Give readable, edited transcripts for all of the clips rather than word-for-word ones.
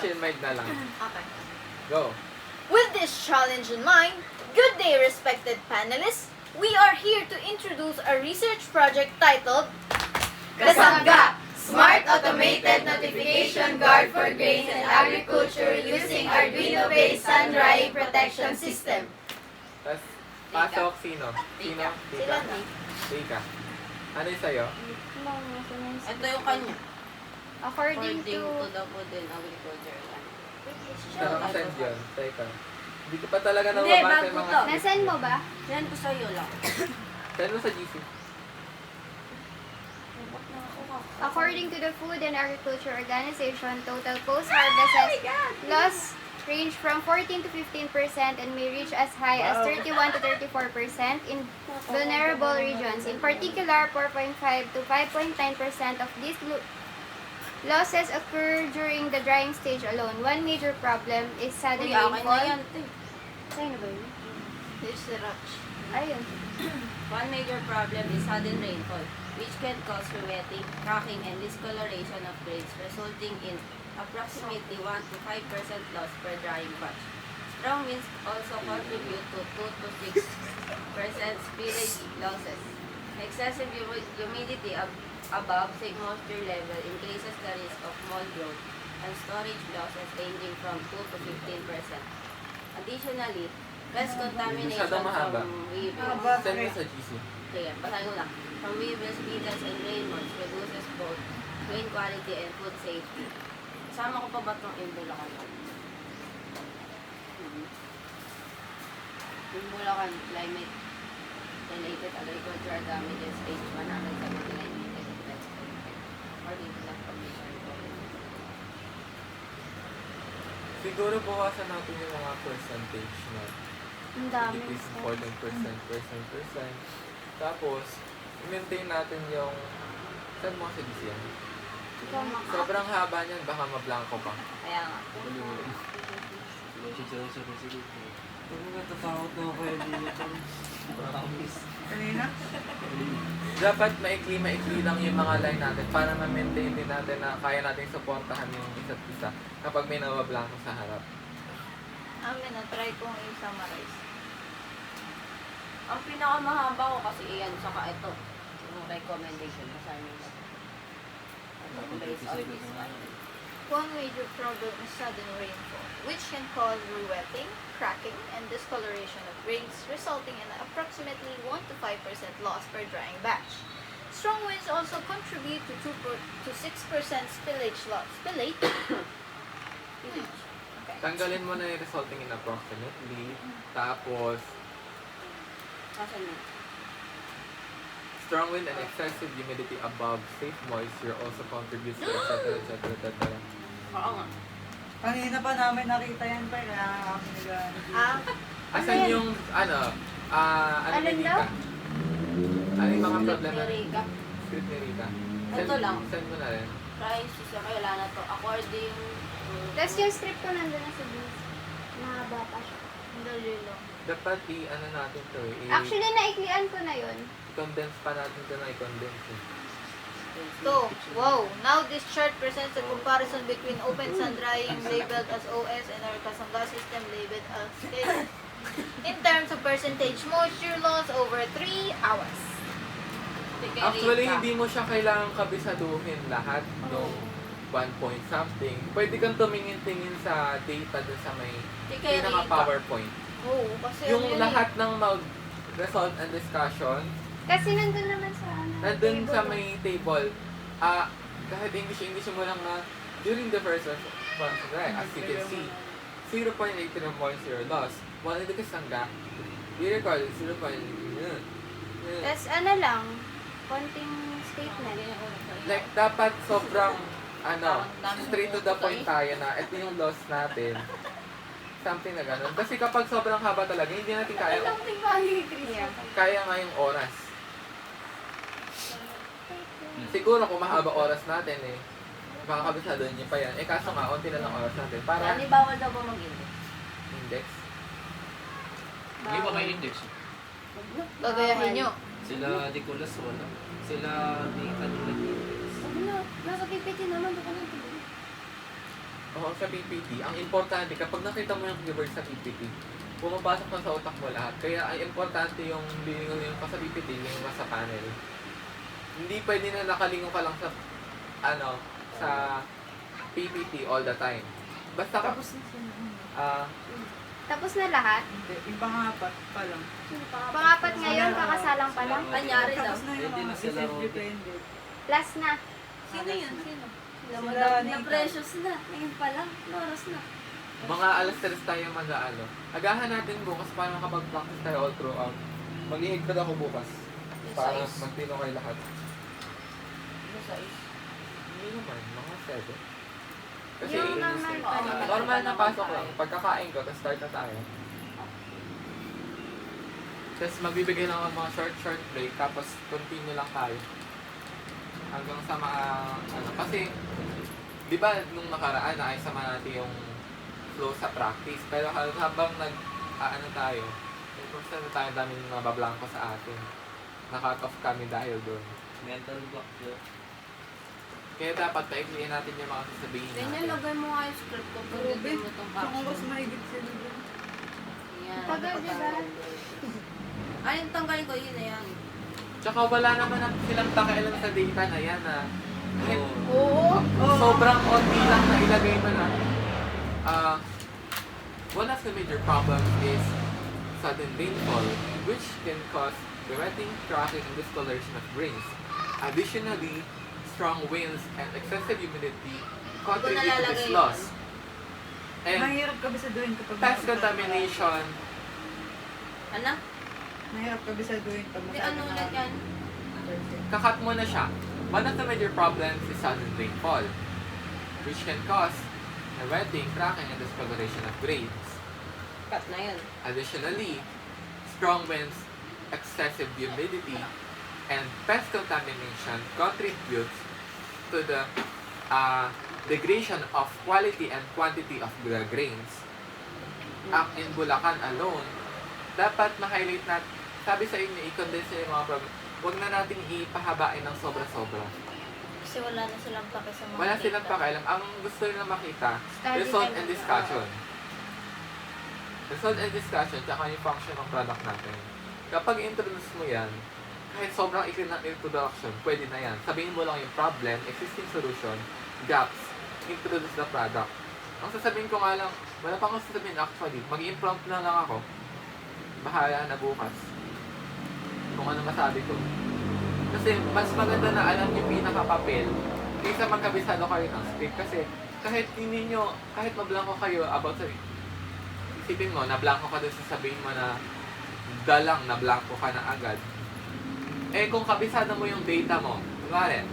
Chill mind na lang. Okay. Go. With this challenge in mind, good day respected panelists. We are here to introduce a research project titled Kasangga, Smart Automated Notification Guard for Grains and Agriculture using Arduino-based Sun Drying Protection System. Tapos, pasok sino? Sino? Sila Tika? na. Tika. Ano yung sa'yo? Ito yung kanya. According to... the Food and Agriculture. Sarang send yun. Teka. Hindi ko pa talaga Hindi, nababasa yung bago mga... to. Nasend mo ba? Yan ko sa'yo lang. Send mo sa GC. According to the Food and Agriculture Organization, total post-harvest loss range from 14 to 15% and may reach as high as 31 to 34% in vulnerable regions. In particular, 4.5 to 5.9% of these losses occur during the drying stage alone. One major problem is sudden Uy, akin na rainfall. yan. Sa'yo na ba yun? There's the rush. Ayun. One major problem is sudden rainfall, which can cause wetting, cracking, and discoloration of grains, resulting in approximately 1 to 5% loss per drying batch. Strong winds also contribute to 2 to 6% spillage losses. Excessive humidity above moisture level increases the risk of mold growth and storage losses ranging from 2 to 15%. Additionally, pest contamination Masyadong mahaba. from weevils. Send mo sa GC. Sige, basahin ko lang. From weevils, beetles, and rain moths reduces both grain quality and food safety. Kasama ko pa ba itong Imbulacan? Imbulacan climate related agricultural damages page 179 or dito lang commission report. Siguro bawasan natin yung mga percentage na Ang dami. decrease ng 14%. Tapos, i-maintain natin yung... Saan mo kasi DC yan? Ikaw maka. Sobrang haba niyan, baka mablangko pa. Kaya nga. Ano nga tatakot na ako dito? Kanina? Dapat maikli lang yung mga line natin para ma-maintain din natin na kaya natin supportahan yung isa't isa kapag may nawablangko sa harap. Amin na, try kong i-summarize. Ang pinakamahaba ko kasi iyan, saka ito. Yung recommendation. Basahin nyo na. Ito, based on this one. One major problem is sudden rainfall, which can cause rewetting, cracking, and discoloration of grains, resulting in approximately 1 to 5% loss per drying batch. Strong winds also contribute to 2 to 6% spillage loss. Spillage? Spillage. Okay. Tanggalin mo na yung resulting in approximately, tapos Kasan mo? strong wind and excessive humidity above safe moisture also contributes to etc. Oo nga. Kanina pa namin nakita yan pa, kaya kami Asan yung, ano Alin ni daw? Rika? Ano yung mga Script problema? ni Rika. Script ni Rika. Ito lang. Send mo na rin. Prices na kayo, wala na to. According to... Tapos yung script ko nandun na sa bus. Mahaba pa siya. Dali lang. Dapat ano natin to eh. Actually, naiklian ko na yun. I-condense pa natin to na i-condense eh. So, wow. Now this chart presents a comparison between Open Sun Drying labeled as OS and our Kasangga system labeled as K. In terms of percentage moisture loss over 3 hours. Actually, hindi mo siya kailangang kabisaduhin lahat nung 1 point something. Pwede kang tumingin-tingin sa data dun sa may pinaka-PowerPoint. Oo, kasi Yung ano yun lahat ng mag-result and discussion, Kasi nandun naman sa ano. nandun table sa ko. may table, kahit English mo lang na during the first month, right, as you can see, 0.83 moisture loss. While in the Kasangga, we recorded 0. Tapos ano lang, konting statement. Like, dapat sobrang, straight to the point tayo na ito yung loss natin. Something na ganun. Kasi kapag sobrang haba talaga, hindi natin kaya. Yeah. Kaya nga yung oras. Siguro kung mahaba oras natin eh, makakabisado niyo pa yan. Eh kaso nga, onti na lang oras natin. Para Hindi bawal daw ba mag-index? index. Hindi ba may index? Gagayahin nyo. Sila Nicolas wala. Sila ni kanila index. Sabi na, nasa PPT naman, doon ka lang tuloy. Oo, sa PPT, ang importante, kapag nakita mo yung keywords sa PPT, pumapasok na sa utak mo lahat. Kaya ay importante yung lilingon yung pa sa PPT, yung sa panel. Hindi pwede na nakalingon ka lang sa, sa PPT all the time. Basta ka, Tapos na siya. Tapos na lahat. Hindi, ipangapat pa lang. Pangapat ngayon, kakasalang pa lang. Kanyari daw. Tapos na yung Pwede na mga sila, Robby. dependent. Last na. Sino yun? Sino? Sila Na Nathan. precious na. Ngayon pa lang. Oras na. mga alas 3 tayo mag-aano. Agahan natin bukas para makapag-practice tayo all throughout. Mag-i-higpad ako bukas. Para magtino kayo lahat. Hindi naman, mga 7. Kasi Yung normal. normal na pasok lang. Pagkakain ko, tapos start na tayo. Tapos magbibigay lang ng mga short break, tapos continue lang tayo. Hanggang sa mga, kasi, di ba nung nakaraan, naayos natin yung flow sa practice. Pero habang tayo, na tayo daming nabablanko sa atin. Na-cut off kami dahil doon. Mental block yun. Kaya dapat paikliin natin yung mga sasabihin Ganyan, natin. lagay mo nga yung script ko. Ruby, Pagdating mo itong kung mas caption. mahigit sila dyan. Yan. Tagal, di ba? Ay, yung tanggalin ko, yun na yan. Tsaka wala naman silang pakialam sa data na yan Oo. sobrang onti lang na ilagay mo na. One of the major problems is sudden rainfall, which can cause wetting, cracking, and discoloration of grains. Additionally, strong winds and excessive humidity contribute to this nalalagay loss. And Mahirap kabisaduhin kapag... pest contamination, Ano? Mahirap kabisaduhin pag Hindi, ano ulit yan? kakat mo na siya. One of the major problems is sudden rainfall, which can cause the wetting, cracking, and discoloration of grains. Cut na yun. Additionally, strong winds, excessive humidity, and pest contamination contributes to the degradation of quality and quantity of the grains. In Bulacan alone, dapat ma-highlight na, sabi sa inyo, i-condense nyo yung mga problem. Huwag na nating ipahabain ng sobra-sobra. Kasi wala na silang pake sa mga Wala data. silang pakialam. Ang gusto nila makita, Study result time. and discussion. Result and discussion, tsaka yung function ng product natin. Kapag introduce mo yan, kahit sobrang ikli ng introduction, pwede na yan. Sabihin mo lang yung problem, existing solution, gaps, introduce the product. Ang sasabihin ko nga lang, wala pa akong sasabihin actually, mag-imprompt na lang ako. Bahala na bukas. Kung ano masabi ko. Kasi mas maganda na alam yung pinaka-papel kaysa magkabisado kayo ng script. Kasi kahit hindi nyo, kahit mablangko kayo about sa isipin mo, nablangko ka doon sa sabihin mo na dalang nablangko ka na agad. Eh kung kabisado mo yung data mo, kunwari,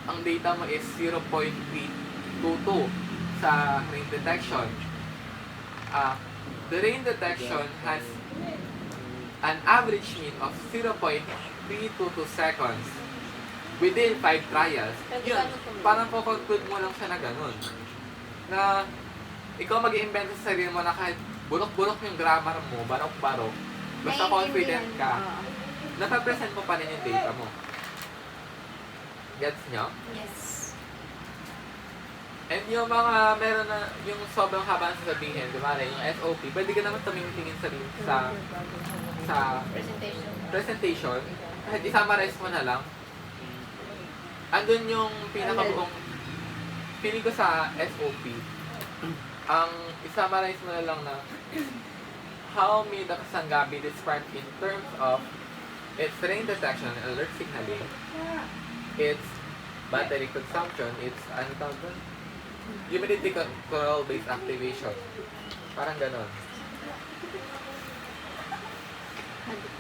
ang data mo is 0.322 sa rain detection. The rain detection has an average mean of 0.322 seconds within 5 trials. Yun, parang conclude mo lang siya na ganun. Na ikaw mag-i-invent sa sarili mo na kahit bulok-bulok yung grammar mo, barok-barok, basta confident ka, napapresent mo pa rin yung data mo. Gets nyo? Yes. And yung mga meron na, yung sobrang haba ang sasabihin, di ba, yung SOP, pwede ka naman tumingin sa Presentation. presentation, kahit i-summarize mo na lang, andun yung pinakabuong, feeling ko sa SOP, ang i-summarize mo na lang na how may the Kasangga be described in terms of its rain detection and alert signaling, its battery consumption, its ano tawag doon? Humidity control-based activation. Parang ganon.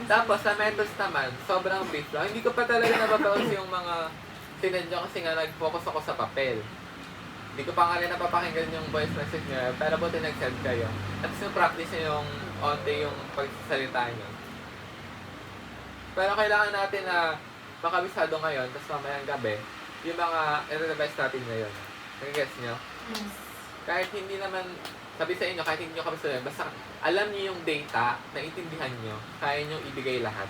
Tapos, sa methods naman, sobrang brief lang. Hindi ko pa talaga nababawas yung mga sinend nyo kasi nga nag-focus ako sa papel. Hindi ko pa nga rin napapakinggan yung voice message nyo, pero buti nag-send kayo. At yung practice nyo yung onte yung pagsasalita nyo. Pero kailangan natin na makabisado ngayon, tapos mamayang gabi, yung mga i-revise natin ngayon. Nag-gets nyo? Kahit hindi naman, sabi sa inyo, kahit hindi nyo kabisado, basta alam nyo yung data, naiintindihan nyo, kaya nyo ibigay lahat.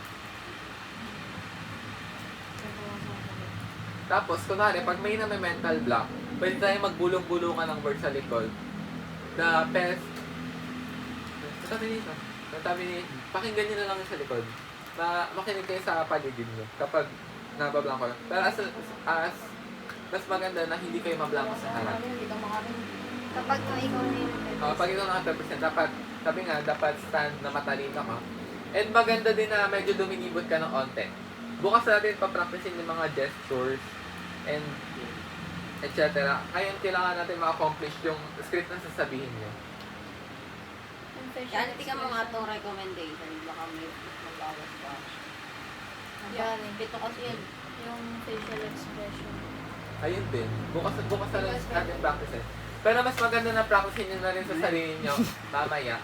Tapos, kunwari, pag may mental block, pwede tayong magbulong-bulungan ng word sa likod. The best, pakinggan nyo na lang yung sa likod. Makinig kayo sa paligid nyo kapag nabablanko. Pero as mas maganda na hindi kayo mablangko sa harap. Kapag kung ikaw na yung Pag ikaw naka 100%, dapat stand na matalino ka. And maganda din na medyo dumilibot ka ng onte. Bukas natin pa-practicein yung mga gestures and etc. Ngayon, kailangan natin ma-accomplish yung script na sasabihin nyo. Yan, tika mo nga itong recommendation. Baka may magbawas pa. Yan. Pito kasi yan. Yung facial expression. Ayun din. Bukas na lang natin practice. Pero mas maganda na practicein nyo na rin sa sarili nyo mamaya